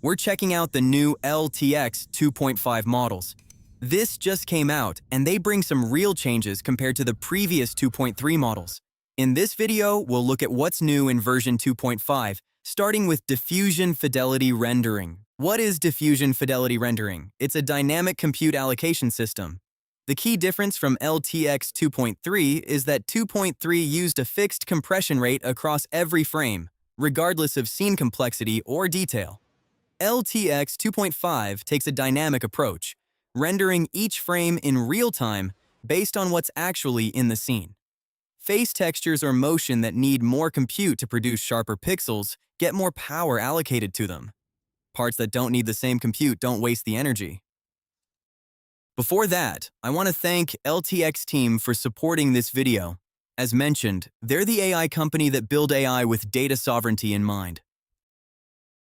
we're checking out the new LTX 2.5 models. This just came out, and they bring some real changes compared to the previous 2.3 models. In this video, we'll look at what's new in version 2.5, starting with Diffusion Fidelity Rendering. What is Diffusion Fidelity Rendering? It's a dynamic compute allocation system. The key difference from LTX 2.3 is that 2.3 used a fixed compression rate across every frame, regardless of scene complexity or detail. LTX 2.5 takes a dynamic approach, rendering each frame in real time based on what's actually in the scene. Face textures or motion that need more compute to produce sharper pixels get more power allocated to them. Parts that don't need the same compute don't waste the energy. Before that, I want to thank LTX team for supporting this video. As mentioned, they're the AI company that build AI with data sovereignty in mind.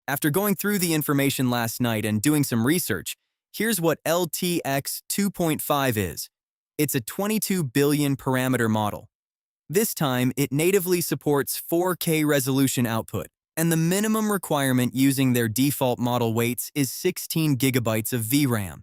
After going through the information last night and doing some research, here's what LTX 2.5 is. It's a 22 billion parameter model. This time, it natively supports 4K resolution output, and the minimum requirement using their default model weights is 16 gigabytes of VRAM.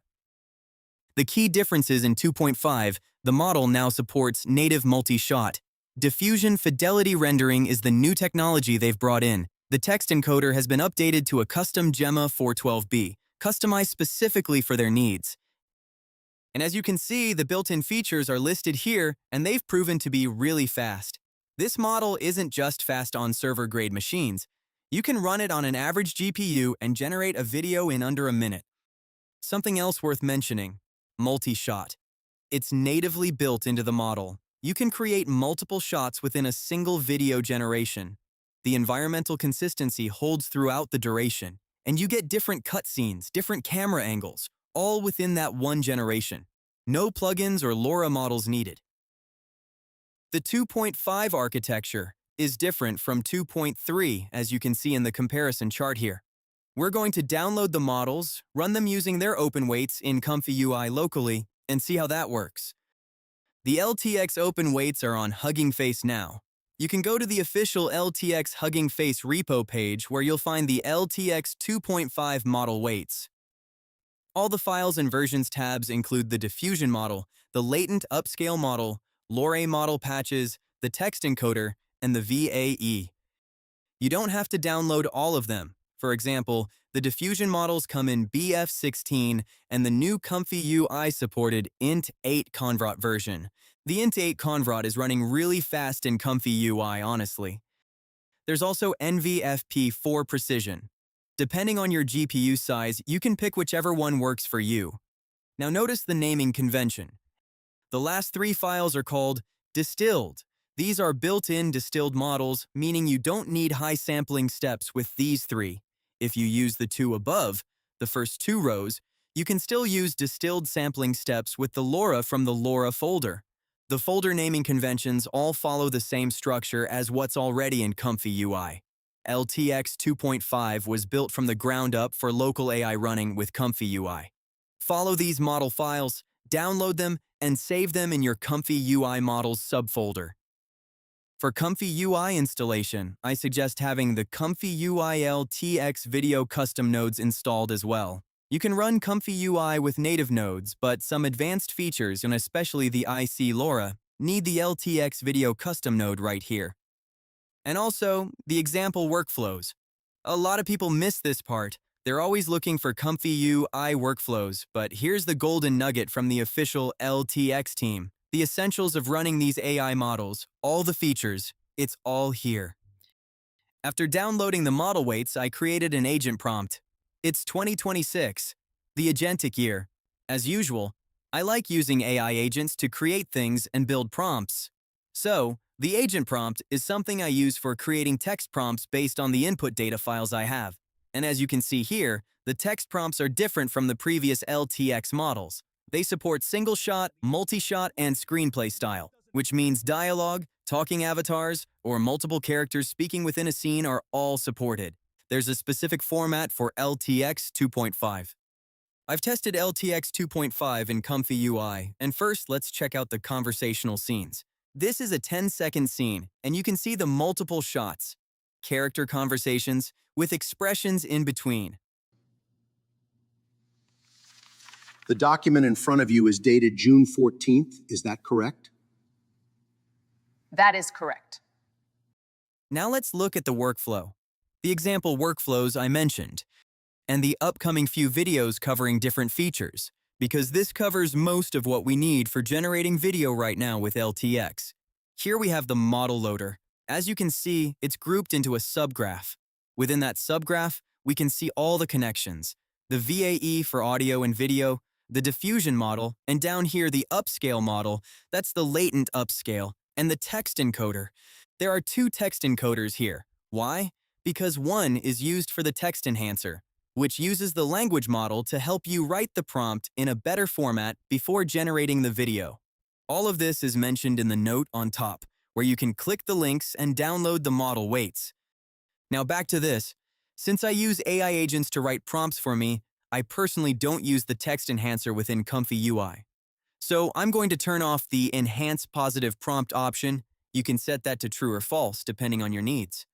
The key differences in 2.5, the model now supports native multi-shot. Diffusion Fidelity Rendering is the new technology they've brought in. The text encoder has been updated to a custom Gemma 412B, customized specifically for their needs. And as you can see, the built-in features are listed here, and they've proven to be really fast. This model isn't just fast on server-grade machines. You can run it on an average GPU and generate a video in under a minute. Something else worth mentioning, multi-shot. It's natively built into the model. You can create multiple shots within a single video generation. The environmental consistency holds throughout the duration, and you get different cutscenes, different camera angles, all within that one generation. No plugins or LoRa models needed. The 2.5 architecture is different from 2.3, as you can see in the comparison chart here. We're going to download the models, run them using their open weights in ComfyUI locally, and see how that works. The LTX open weights are on Hugging Face now. You can go to the official LTX Hugging Face repo page where you'll find the LTX 2.5 model weights. All the files and versions tabs include the diffusion model, the latent upscale model, LoRa model patches, the text encoder, and the VAE. You don't have to download all of them. For example, the diffusion models come in BF16 and the new ComfyUI supported int8 convert version. The int8 convert is running really fast in ComfyUI, honestly. There's also NVFP4 precision. Depending on your GPU size, you can pick whichever one works for you. Now notice the naming convention. The last three files are called distilled. These are built-in distilled models, meaning you don't need high sampling steps with these three. If you use the two above, the first two rows, you can still use distilled sampling steps with the LoRa from the LoRa folder. The folder naming conventions all follow the same structure as what's already in ComfyUI. LTX 2.5 was built from the ground up for local AI running with ComfyUI. Follow these model files, download them, and save them in your ComfyUI models subfolder. For ComfyUI installation, I suggest having the ComfyUI LTX-Video custom nodes installed as well. You can run ComfyUI with native nodes, but some advanced features, and especially the IC LoRa, need the LTX-Video custom node right here. And also, the example workflows. A lot of people miss this part. They're always looking for ComfyUI workflows, but here's the golden nugget from the official LTX team. The essentials of running these AI models, all the features, it's all here. After downloading the model weights, I created an agent prompt. It's 2026, the agentic year. As usual, I like using AI agents to create things and build prompts. So, the agent prompt is something I use for creating text prompts based on the input data files I have. And as you can see here, the text prompts are different from the previous LTX models. They support single-shot, multi-shot, and screenplay style, which means dialogue, talking avatars, or multiple characters speaking within a scene are all supported. There's a specific format for LTX 2.5. I've tested LTX 2.5 in ComfyUI, and first let's check out the conversational scenes. This is a 10-second scene, and you can see the multiple shots, character conversations with expressions in between. The document in front of you is dated June 14th. Is that correct? That is correct. Now let's look at the workflow. The example workflows I mentioned, and the upcoming few videos covering different features, because this covers most of what we need for generating video right now with LTX. Here we have the model loader. As you can see, it's grouped into a subgraph. Within that subgraph, we can see all the connections, the VAE for audio and video, the diffusion model, and down here the upscale model, that's the latent upscale, and the text encoder. There are two text encoders here. Why? Because one is used for the text enhancer, which uses the language model to help you write the prompt in a better format before generating the video. All of this is mentioned in the note on top, where you can click the links and download the model weights. Now back to this. Since I use AI agents to write prompts for me, I personally don't use the text enhancer within ComfyUI. So I'm going to turn off the Enhance Positive Prompt option. You can set that to true or false, depending on your needs.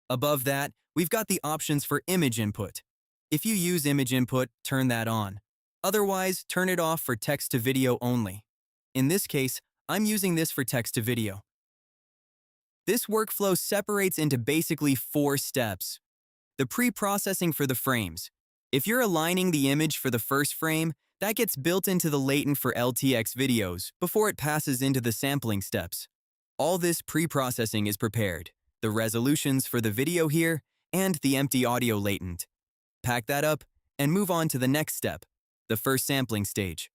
Above that, we've got the options for image input. If you use image input, turn that on. Otherwise, turn it off for text to video only. In this case, I'm using this for text to video. This workflow separates into basically 4 steps. The pre-processing for the frames. If you're aligning the image for the first frame, that gets built into the latent for LTX videos before it passes into the sampling steps. All this pre-processing is prepared, the resolutions for the video here, and the empty audio latent. Pack that up and move on to the next step, the first sampling stage.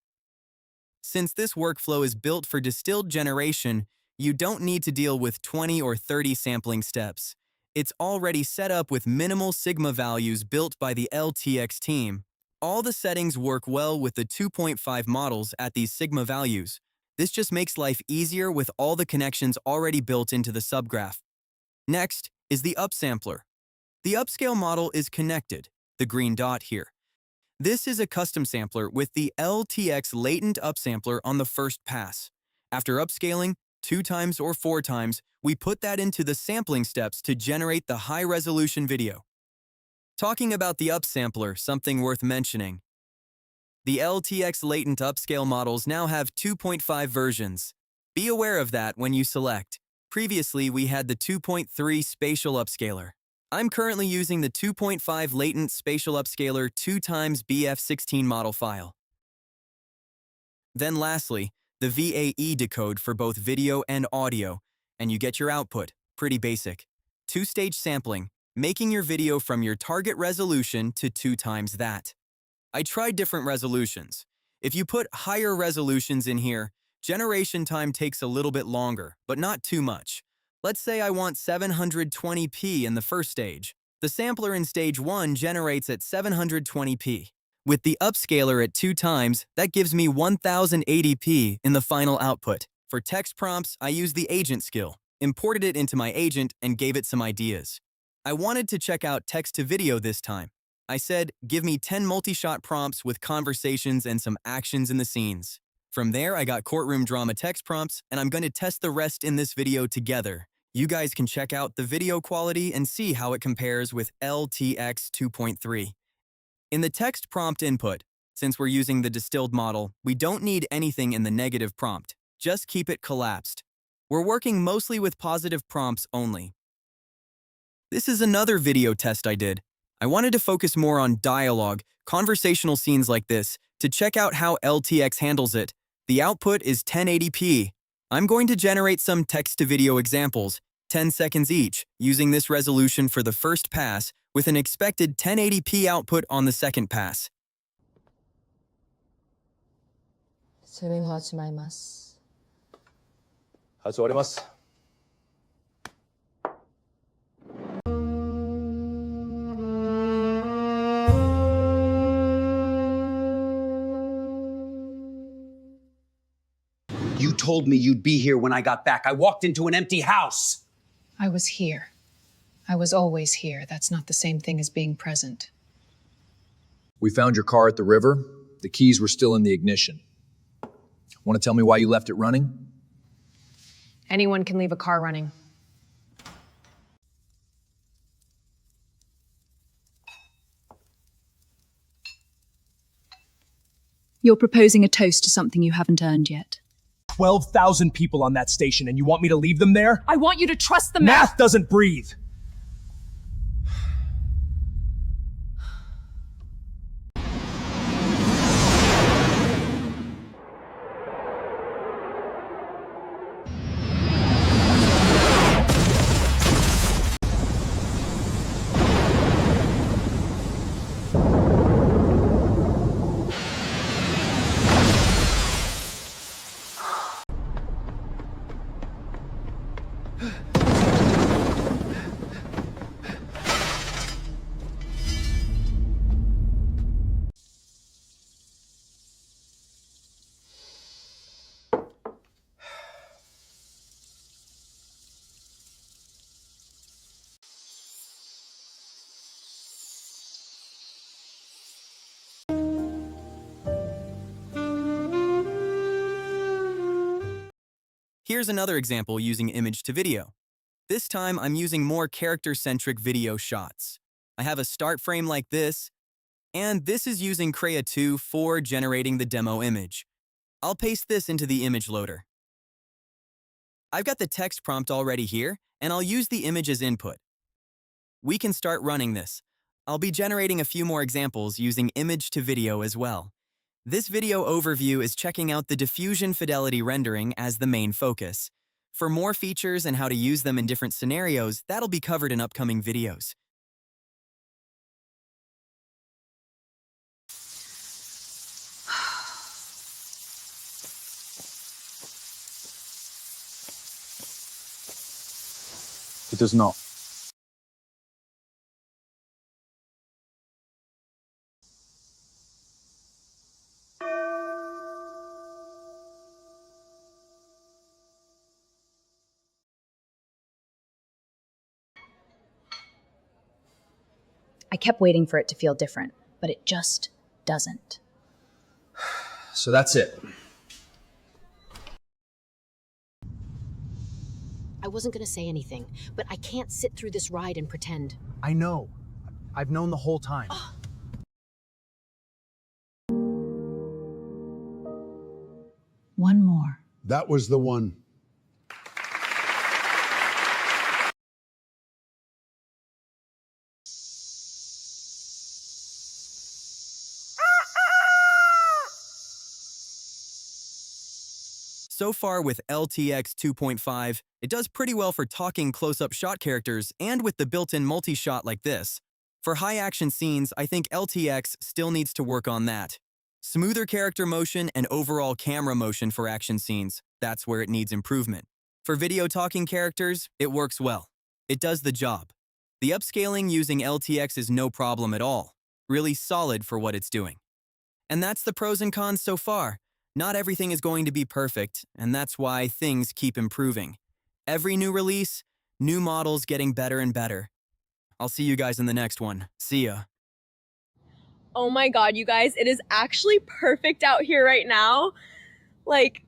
Since this workflow is built for distilled generation, you don't need to deal with 20 or 30 sampling steps. It's already set up with minimal sigma values built by the LTX team. All the settings work well with the 2.5 models at these sigma values. This just makes life easier with all the connections already built into the subgraph. Next is the upsampler. The upscale model is connected, the green dot here. This is a custom sampler with the LTX latent upsampler on the first pass. After upscaling 2 times or 4 times, we put that into the sampling steps to generate the high-resolution video. Talking about the upsampler, something worth mentioning. The LTX latent upscale models now have 2.5 versions. Be aware of that when you select. Previously, we had the 2.3 spatial upscaler. I'm currently using the 2.5 latent spatial upscaler 2x BF16 model file. Then lastly, the VAE decode for both video and audio, and you get your output, pretty basic. 2-stage sampling, making your video from your target resolution to 2 times that. I tried different resolutions. If you put higher resolutions in here, generation time takes a little bit longer, but not too much. Let's say I want 720p in the first stage. The sampler in stage 1 generates at 720p. With the upscaler at 2 times, that gives me 1080p in the final output. For text prompts, I used the agent skill, imported it into my agent, and gave it some ideas. I wanted to check out text to video this time. I said, give me 10 multi-shot prompts with conversations and some actions in the scenes. From there, I got courtroom drama text prompts, and I'm going to test the rest in this video together. You guys can check out the video quality and see how it compares with LTX 2.3. In the text prompt input, since we're using the distilled model, we don't need anything in the negative prompt. Just keep it collapsed. We're working mostly with positive prompts only. This is another video test I did. I wanted to focus more on dialogue, conversational scenes like this, to check out how LTX handles it. The output is 1080p. I'm going to generate some text-to-video examples, 10 seconds each, using this resolution for the first pass, with an expected 1080p output on the second pass. それを始まります。始まります。You told me you'd be here when I got back. I walked into an empty house. I was here. I was always here. That's not the same thing as being present. We found your car at the river. The keys were still in the ignition. Want to tell me why you left it running? Anyone can leave a car running. You're proposing a toast to something you haven't earned yet. 12,000 people on that station, and you want me to leave them there? I want you to trust the Math doesn't breathe. Here's another example using image to video. This time I'm using more character-centric video shots. I have a start frame like this, and this is using Krea 2 for generating the demo image. I'll paste this into the image loader. I've got the text prompt already here, and I'll use the image as input. We can start running this. I'll be generating a few more examples using image to video as well. This video overview is checking out the Diffusion Fidelity Rendering as the main focus. For more features and how to use them in different scenarios, that'll be covered in upcoming videos. It does not. I kept waiting for it to feel different, but it just doesn't. So that's it. I wasn't gonna say anything, but I can't sit through this ride and pretend. I know. I've known the whole time. One more. That was the one. So far with LTX 2.5, it does pretty well for talking close-up shot characters and with the built-in multi-shot like this. For high-action scenes, I think LTX still needs to work on that. Smoother character motion and overall camera motion for action scenes, that's where it needs improvement. For video talking characters, it works well. It does the job. The upscaling using LTX is no problem at all. Really solid for what it's doing. And that's the pros and cons so far. Not everything is going to be perfect, and that's why things keep improving. Every new release, new models getting better and better. I'll see you guys in the next one. See ya. Oh my god, you guys, it is actually perfect out here right now. Like,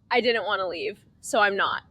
I didn't want to leave, so I'm not.